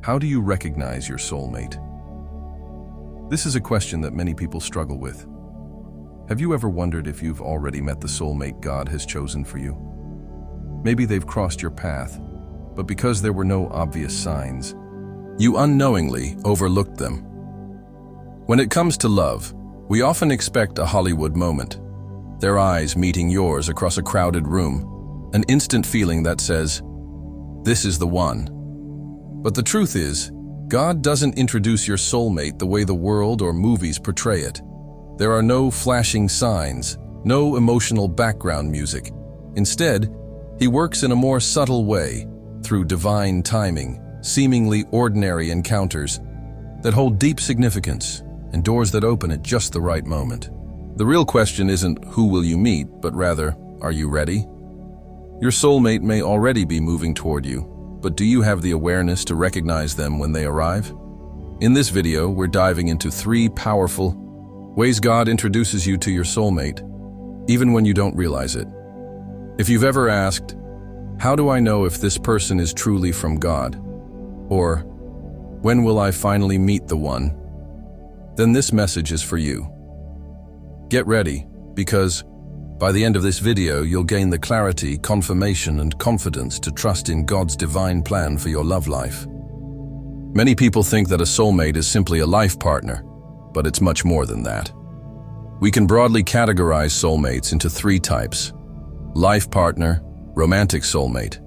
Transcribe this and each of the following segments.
How do you recognize your soulmate? This is a question that many people struggle with. Have you ever wondered if you've already met the soulmate God has chosen for you? Maybe they've crossed your path, but because there were no obvious signs, you unknowingly overlooked them. When it comes to love, we often expect a Hollywood moment, their eyes meeting yours across a crowded room, an instant feeling that says, "This is the one." But the truth is, God doesn't introduce your soulmate the way the world or movies portray it. There are no flashing signs, no emotional background music. Instead, He works in a more subtle way, through divine timing, seemingly ordinary encounters that hold deep significance and doors that open at just the right moment. The real question isn't who will you meet, but rather, are you ready? Your soulmate may already be moving toward you, but do you have the awareness to recognize them when they arrive? In this video, we're diving into 3 powerful ways God introduces you to your soulmate, even when you don't realize it. If you've ever asked, "How do I know if this person is truly from God?" or "When will I finally meet the one?" then this message is for you. Get ready, because by the end of this video, you'll gain the clarity, confirmation, and confidence to trust in God's divine plan for your love life. Many people think that a soulmate is simply a life partner, but it's much more than that. We can broadly categorize soulmates into 3 types: life partner, romantic soulmate.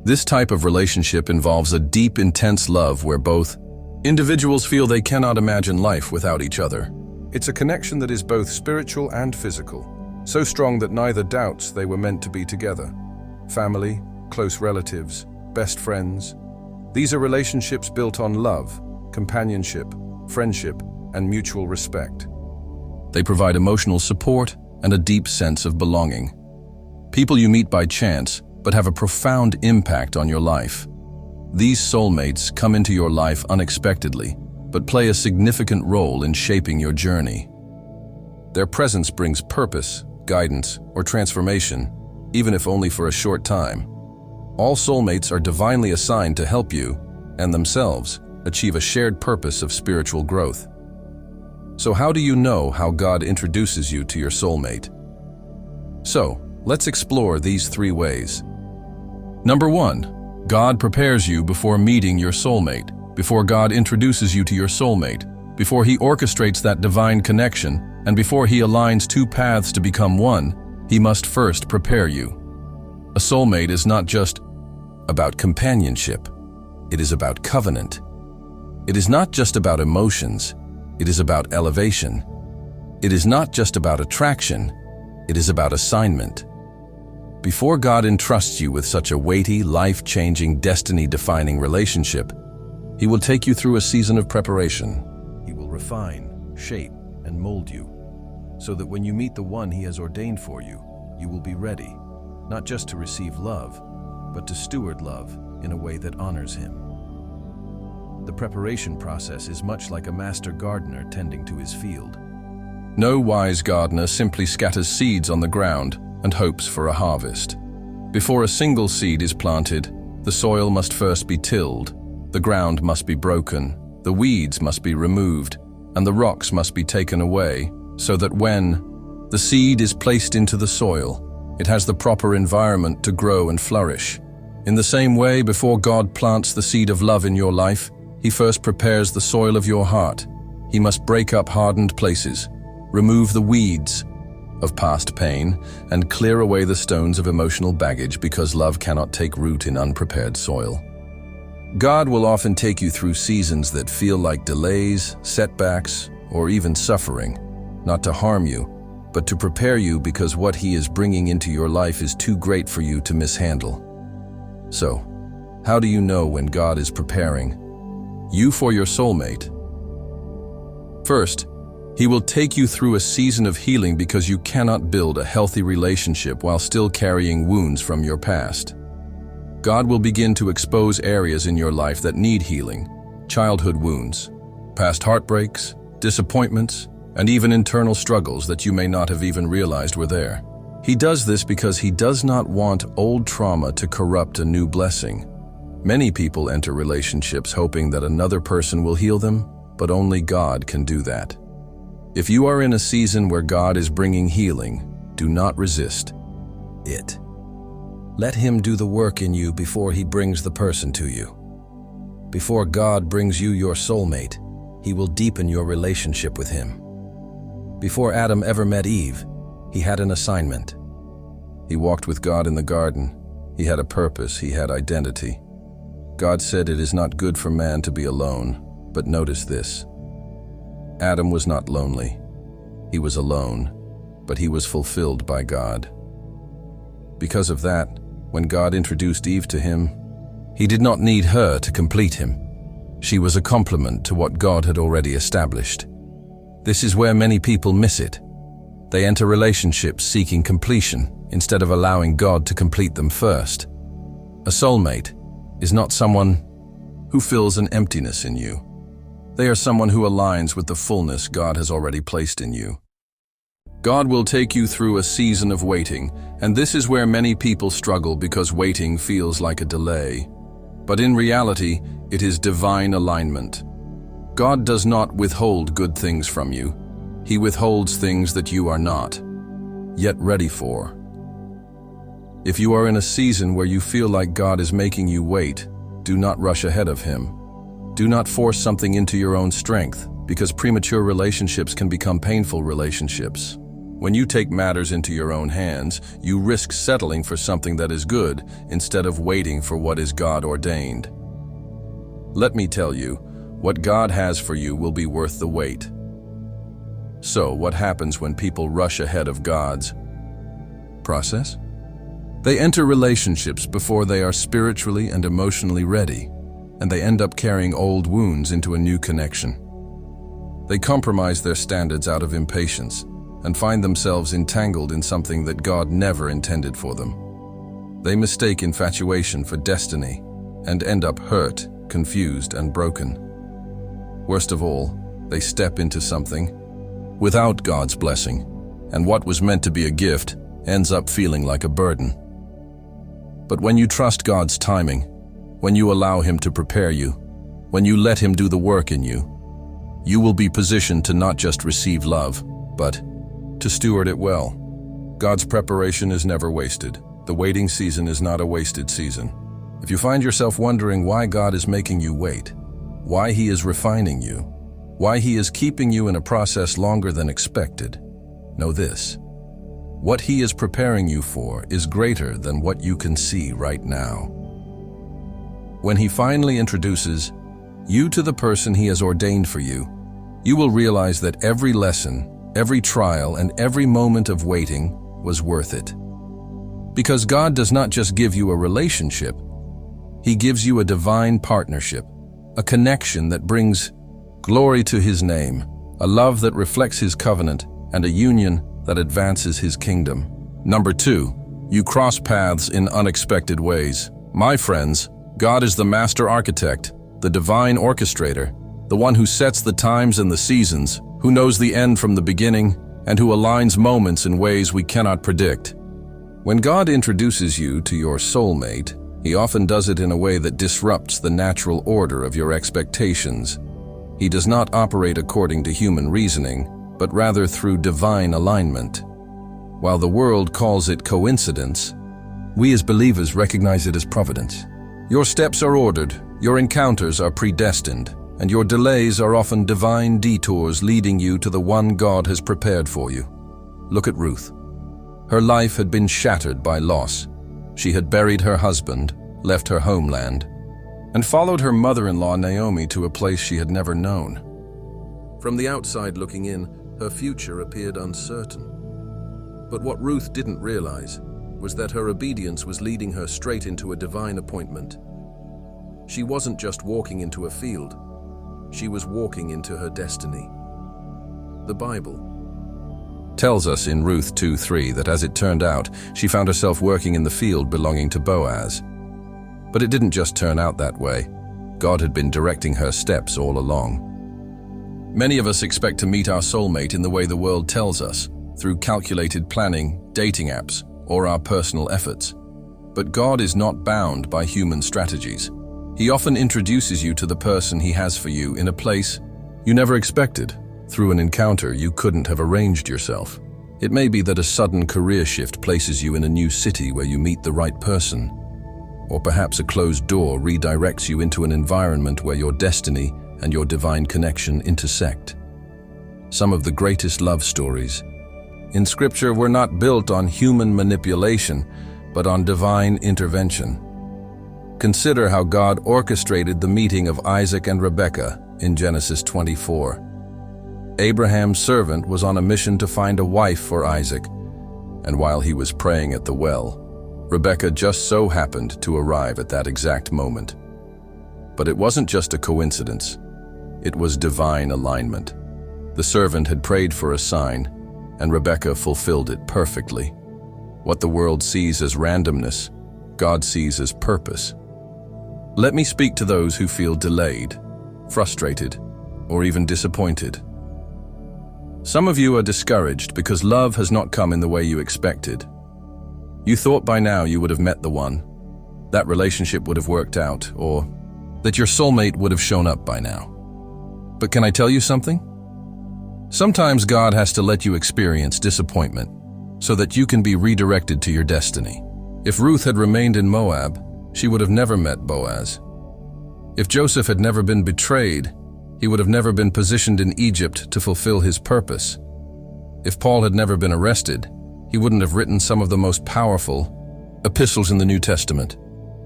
This type of relationship involves a deep, intense love where both individuals feel they cannot imagine life without each other. It's a connection that is both spiritual and physical, so strong that neither doubts they were meant to be together. Family, close relatives, best friends. These are relationships built on love, companionship, friendship, and mutual respect. They provide emotional support and a deep sense of belonging. People you meet by chance, but have a profound impact on your life. These soulmates come into your life unexpectedly, but play a significant role in shaping your journey. Their presence brings purpose, guidance, or transformation, even if only for a short time. All soulmates are divinely assigned to help you, and themselves, achieve a shared purpose of spiritual growth. So how do you know how God introduces you to your soulmate? So, let's explore these 3 ways. Number 1, God prepares you before meeting your soulmate. Before God introduces you to your soulmate, before He orchestrates that divine connection, and before He aligns 2 paths to become one, He must first prepare you. A soulmate is not just about companionship. It is about covenant. It is not just about emotions. It is about elevation. It is not just about attraction. It is about assignment. Before God entrusts you with such a weighty, life-changing, destiny-defining relationship, He will take you through a season of preparation. He will refine, shape, and mold you, so that when you meet the one He has ordained for you, you will be ready, not just to receive love, but to steward love in a way that honors Him. The preparation process is much like a master gardener tending to his field. No wise gardener simply scatters seeds on the ground and hopes for a harvest. Before a single seed is planted, the soil must first be tilled, the ground must be broken, the weeds must be removed, and the rocks must be taken away, so that when the seed is placed into the soil, it has the proper environment to grow and flourish. In the same way, before God plants the seed of love in your life, He first prepares the soil of your heart. He must break up hardened places, remove the weeds of past pain, and clear away the stones of emotional baggage, because love cannot take root in unprepared soil. God will often take you through seasons that feel like delays, setbacks, or even suffering, not to harm you, but to prepare you, because what He is bringing into your life is too great for you to mishandle. So, how do you know when God is preparing you for your soulmate? First, He will take you through a season of healing, because you cannot build a healthy relationship while still carrying wounds from your past. God will begin to expose areas in your life that need healing: childhood wounds, past heartbreaks, disappointments, and even internal struggles that you may not have even realized were there. He does this because He does not want old trauma to corrupt a new blessing. Many people enter relationships hoping that another person will heal them, but only God can do that. If you are in a season where God is bringing healing, do not resist it. Let Him do the work in you before He brings the person to you. Before God brings you your soulmate, He will deepen your relationship with Him. Before Adam ever met Eve, he had an assignment. He walked with God in the garden. He had a purpose, he had identity. God said it is not good for man to be alone, but notice this. Adam was not lonely. He was alone, but he was fulfilled by God. Because of that, when God introduced Eve to him, He did not need her to complete him. She was a complement to what God had already established. This is where many people miss it. They enter relationships seeking completion instead of allowing God to complete them first. A soulmate is not someone who fills an emptiness in you. They are someone who aligns with the fullness God has already placed in you. God will take you through a season of waiting, and this is where many people struggle because waiting feels like a delay. But in reality, it is divine alignment. God does not withhold good things from you. He withholds things that you are not yet ready for. If you are in a season where you feel like God is making you wait, do not rush ahead of Him. Do not force something into your own strength, because premature relationships can become painful relationships. When you take matters into your own hands, you risk settling for something that is good instead of waiting for what is God ordained. Let me tell you, what God has for you will be worth the wait. So, what happens when people rush ahead of God's process? They enter relationships before they are spiritually and emotionally ready, and they end up carrying old wounds into a new connection. They compromise their standards out of impatience and find themselves entangled in something that God never intended for them. They mistake infatuation for destiny and end up hurt, confused, and broken. Worst of all, they step into something without God's blessing, and what was meant to be a gift ends up feeling like a burden. But when you trust God's timing, when you allow Him to prepare you, when you let Him do the work in you, you will be positioned to not just receive love, but to steward it well. God's preparation is never wasted. The waiting season is not a wasted season. If you find yourself wondering why God is making you wait, why He is refining you, why He is keeping you in a process longer than expected, know this. What He is preparing you for is greater than what you can see right now. When He finally introduces you to the person He has ordained for you, you will realize that every lesson, every trial, and every moment of waiting was worth it. Because God does not just give you a relationship, He gives you a divine partnership, a connection that brings glory to His name, a love that reflects His covenant, and a union that advances His kingdom. Number 2, you cross paths in unexpected ways. My friends, God is the master architect, the divine orchestrator, the one who sets the times and the seasons, who knows the end from the beginning, and who aligns moments in ways we cannot predict. When God introduces you to your soulmate, He often does it in a way that disrupts the natural order of your expectations. He does not operate according to human reasoning, but rather through divine alignment. While the world calls it coincidence, we as believers recognize it as providence. Your steps are ordered, your encounters are predestined, and your delays are often divine detours leading you to the one God has prepared for you. Look at Ruth. Her life had been shattered by loss. She had buried her husband, left her homeland, and followed her mother-in-law Naomi to a place she had never known. From the outside looking in, her future appeared uncertain. But what Ruth didn't realize was that her obedience was leading her straight into a divine appointment. She wasn't just walking into a field. She was walking into her destiny. The Bible tells us in Ruth 2:3 that as it turned out, she found herself working in the field belonging to Boaz. But it didn't just turn out that way. God had been directing her steps all along. Many of us expect to meet our soulmate in the way the world tells us, through calculated planning, dating apps, or our personal efforts. But God is not bound by human strategies. He often introduces you to the person he has for you in a place you never expected, through an encounter you couldn't have arranged yourself. It may be that a sudden career shift places you in a new city where you meet the right person, or perhaps a closed door redirects you into an environment where your destiny and your divine connection intersect. Some of the greatest love stories in Scripture were not built on human manipulation, but on divine intervention. Consider how God orchestrated the meeting of Isaac and Rebekah in Genesis 24. Abraham's servant was on a mission to find a wife for Isaac, and while he was praying at the well, Rebekah just so happened to arrive at that exact moment. But it wasn't just a coincidence. It was divine alignment. The servant had prayed for a sign, and Rebekah fulfilled it perfectly. What the world sees as randomness, God sees as purpose. Let me speak to those who feel delayed, frustrated, or even disappointed. Some of you are discouraged because love has not come in the way you expected. You thought by now you would have met the one, that relationship would have worked out, or that your soulmate would have shown up by now. But can I tell you something? Sometimes God has to let you experience disappointment so that you can be redirected to your destiny. If Ruth had remained in Moab, she would have never met Boaz. If Joseph had never been betrayed, he would have never been positioned in Egypt to fulfill his purpose. If Paul had never been arrested, he wouldn't have written some of the most powerful epistles in the New Testament.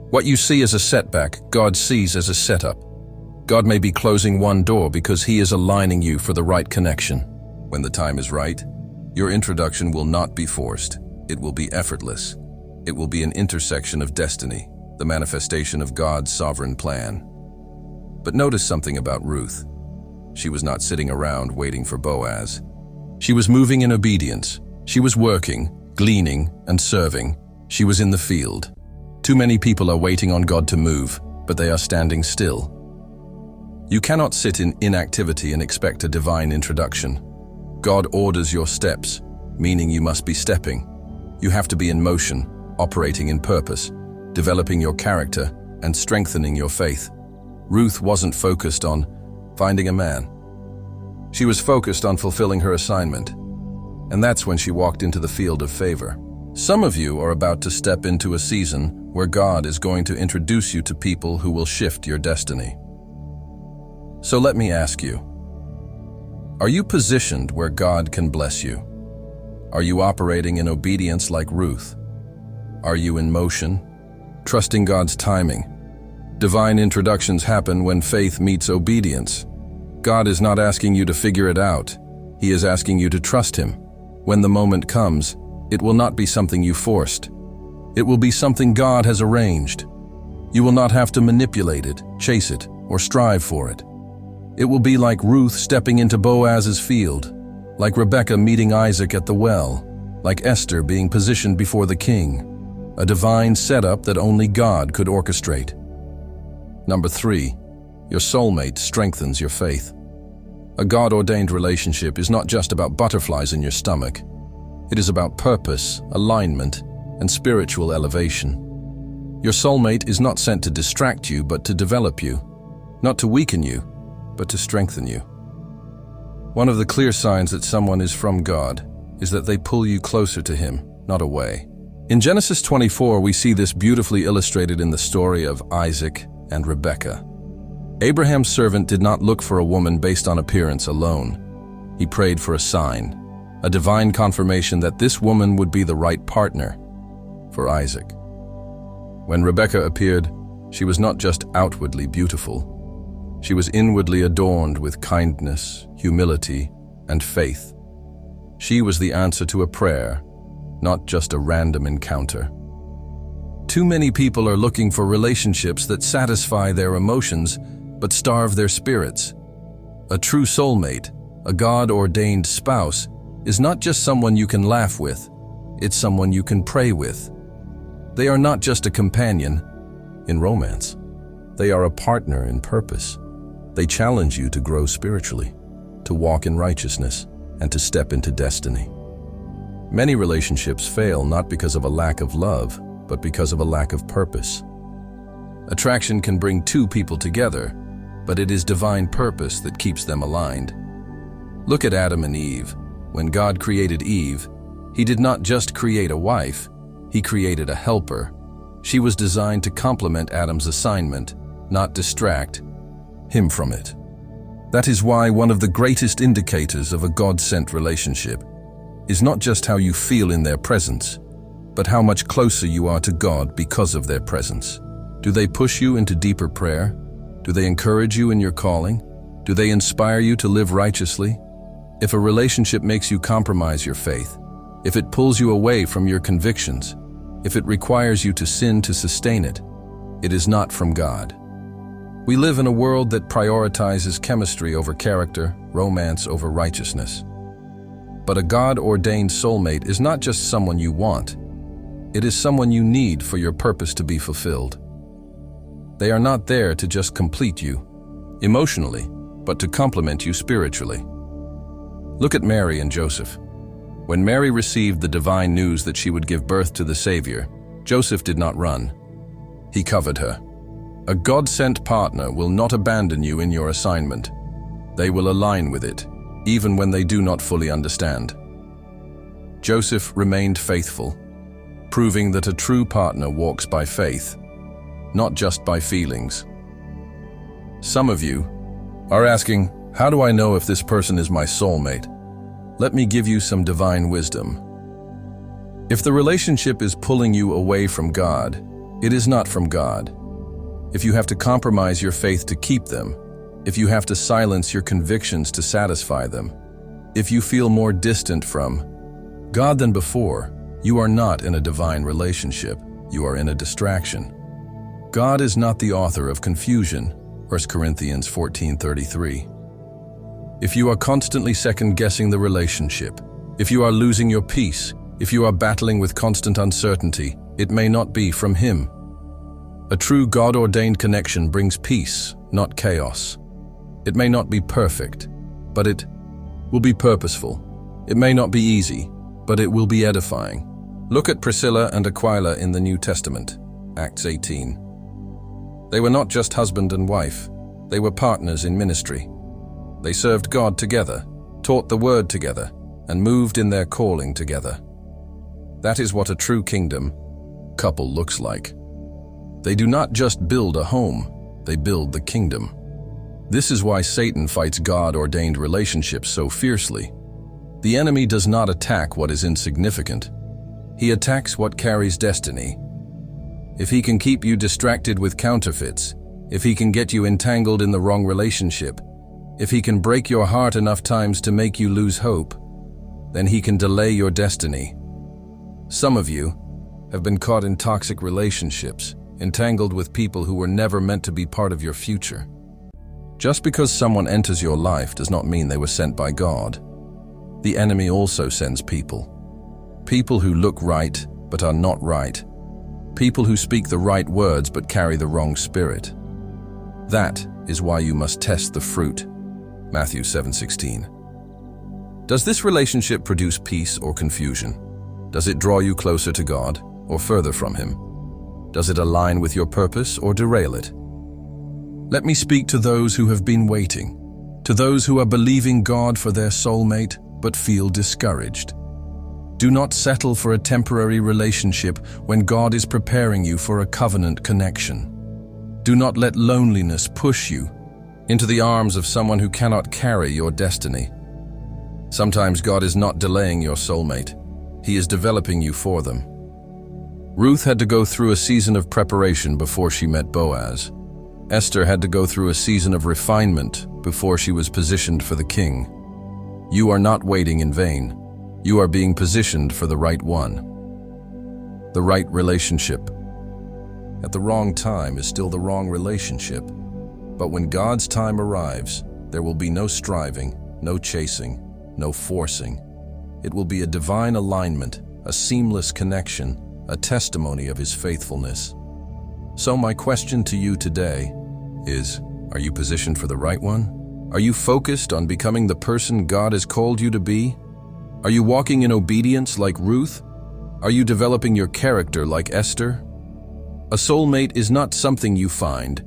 What you see as a setback, God sees as a setup. God may be closing one door because he is aligning you for the right connection. When the time is right, your introduction will not be forced. It will be effortless. It will be an intersection of destiny, the manifestation of God's sovereign plan. But notice something about Ruth. She was not sitting around waiting for Boaz. She was moving in obedience. She was working, gleaning, and serving. She was in the field. Too many people are waiting on God to move, but they are standing still. You cannot sit in inactivity and expect a divine introduction. God orders your steps, meaning you must be stepping. You have to be in motion, operating in purpose, developing your character, and strengthening your faith. Ruth wasn't focused on finding a man. She was focused on fulfilling her assignment. And that's when she walked into the field of favor. Some of you are about to step into a season where God is going to introduce you to people who will shift your destiny. So let me ask you, are you positioned where God can bless you? Are you operating in obedience like Ruth? Are you in motion, trusting God's timing? Divine introductions happen when faith meets obedience. God is not asking you to figure it out. He is asking you to trust him. When the moment comes, it will not be something you forced. It will be something God has arranged. You will not have to manipulate it, chase it, or strive for it. It will be like Ruth stepping into Boaz's field, like Rebekah meeting Isaac at the well, like Esther being positioned before the king. A divine setup that only God could orchestrate. Number 3, your soulmate strengthens your faith. A God-ordained relationship is not just about butterflies in your stomach. It is about purpose, alignment, and spiritual elevation. Your soulmate is not sent to distract you, but to develop you. Not to weaken you, but to strengthen you. One of the clear signs that someone is from God is that they pull you closer to him, not away. In Genesis 24, we see this beautifully illustrated in the story of Isaac and Rebekah. Abraham's servant did not look for a woman based on appearance alone. He prayed for a sign, a divine confirmation that this woman would be the right partner for Isaac. When Rebekah appeared, she was not just outwardly beautiful. She was inwardly adorned with kindness, humility, and faith. She was the answer to a prayer, not just a random encounter. Too many people are looking for relationships that satisfy their emotions but starve their spirits. A true soulmate, a God-ordained spouse, is not just someone you can laugh with, it's someone you can pray with. They are not just a companion in romance. They are a partner in purpose. They challenge you to grow spiritually, to walk in righteousness, and to step into destiny. Many relationships fail not because of a lack of love, but because of a lack of purpose. Attraction can bring two people together, but it is divine purpose that keeps them aligned. Look at Adam and Eve. When God created Eve, He did not just create a wife, He created a helper. She was designed to complement Adam's assignment, not distract him from it. That is why one of the greatest indicators of a God-sent relationship is not just how you feel in their presence, but how much closer you are to God because of their presence. Do they push you into deeper prayer? Do they encourage you in your calling? Do they inspire you to live righteously? If a relationship makes you compromise your faith, if it pulls you away from your convictions, if it requires you to sin to sustain it, it is not from God. We live in a world that prioritizes chemistry over character, romance over righteousness. But a God-ordained soulmate is not just someone you want. It is someone you need for your purpose to be fulfilled. They are not there to just complete you emotionally, but to complement you spiritually. Look at Mary and Joseph. When Mary received the divine news that she would give birth to the Savior, Joseph did not run. He covered her. A God-sent partner will not abandon you in your assignment. They will align with it, even when they do not fully understand. Joseph remained faithful, proving that a true partner walks by faith, not just by feelings. Some of you are asking, how do I know if this person is my soulmate? Let me give you some divine wisdom. If the relationship is pulling you away from God, it is not from God. If you have to compromise your faith to keep them, if you have to silence your convictions to satisfy them, if you feel more distant from God than before, you are not in a divine relationship. You are in a distraction. God is not the author of confusion, 1 Corinthians 14:33. If you are constantly second-guessing the relationship, if you are losing your peace, if you are battling with constant uncertainty, it may not be from Him. A true God-ordained connection brings peace, not chaos. It may not be perfect, but it will be purposeful. It may not be easy, but it will be edifying. Look at Priscilla and Aquila in the New Testament, Acts 18. They were not just husband and wife, they were partners in ministry. They served God together, taught the Word together, and moved in their calling together. That is what a true kingdom couple looks like. They do not just build a home, they build the kingdom. This is why Satan fights God-ordained relationships so fiercely. The enemy does not attack what is insignificant. He attacks what carries destiny. If he can keep you distracted with counterfeits, if he can get you entangled in the wrong relationship, if he can break your heart enough times to make you lose hope, then he can delay your destiny. Some of you have been caught in toxic relationships, entangled with people who were never meant to be part of your future. Just because someone enters your life does not mean they were sent by God. The enemy also sends people. People who look right but are not right. People who speak the right words but carry the wrong spirit. That is why you must test the fruit. Matthew 7:16. Does this relationship produce peace or confusion? Does it draw you closer to God or further from Him? Does it align with your purpose or derail it? Let me speak to those who have been waiting, to those who are believing God for their soulmate but feel discouraged. Do not settle for a temporary relationship when God is preparing you for a covenant connection. Do not let loneliness push you into the arms of someone who cannot carry your destiny. Sometimes God is not delaying your soulmate. He is developing you for them. Ruth had to go through a season of preparation before she met Boaz. Esther had to go through a season of refinement before she was positioned for the king. You are not waiting in vain. You are being positioned for the right one. The right relationship at the wrong time is still the wrong relationship. But when God's time arrives, there will be no striving, no chasing, no forcing. It will be a divine alignment, a seamless connection, a testimony of His faithfulness. So my question to you today is, are you positioned for the right one? Are you focused on becoming the person God has called you to be? Are you walking in obedience like Ruth? Are you developing your character like Esther? A soulmate is not something you find.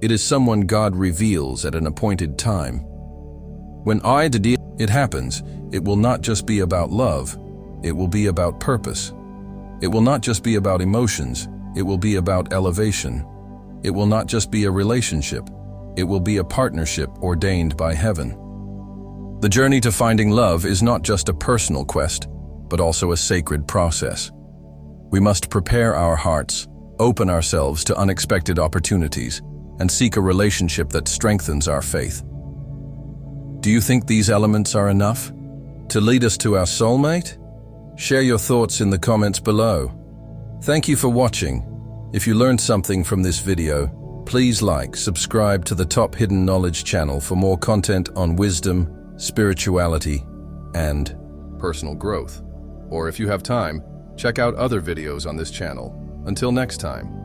It is someone God reveals at an appointed time. When it happens, it will not just be about love, it will be about purpose. It will not just be about emotions, it will be about elevation. It will not just be a relationship, it will be a partnership ordained by heaven. The journey to finding love is not just a personal quest, but also a sacred process. We must prepare our hearts, open ourselves to unexpected opportunities, and seek a relationship that strengthens our faith. Do you think these elements are enough to lead us to our soulmate? Share your thoughts in the comments below. Thank you for watching. If you learned something from this video, please subscribe to the Top Hidden Knowledge channel for more content on wisdom, spirituality, and personal growth. Or if you have time, check out other videos on this channel. Until next time.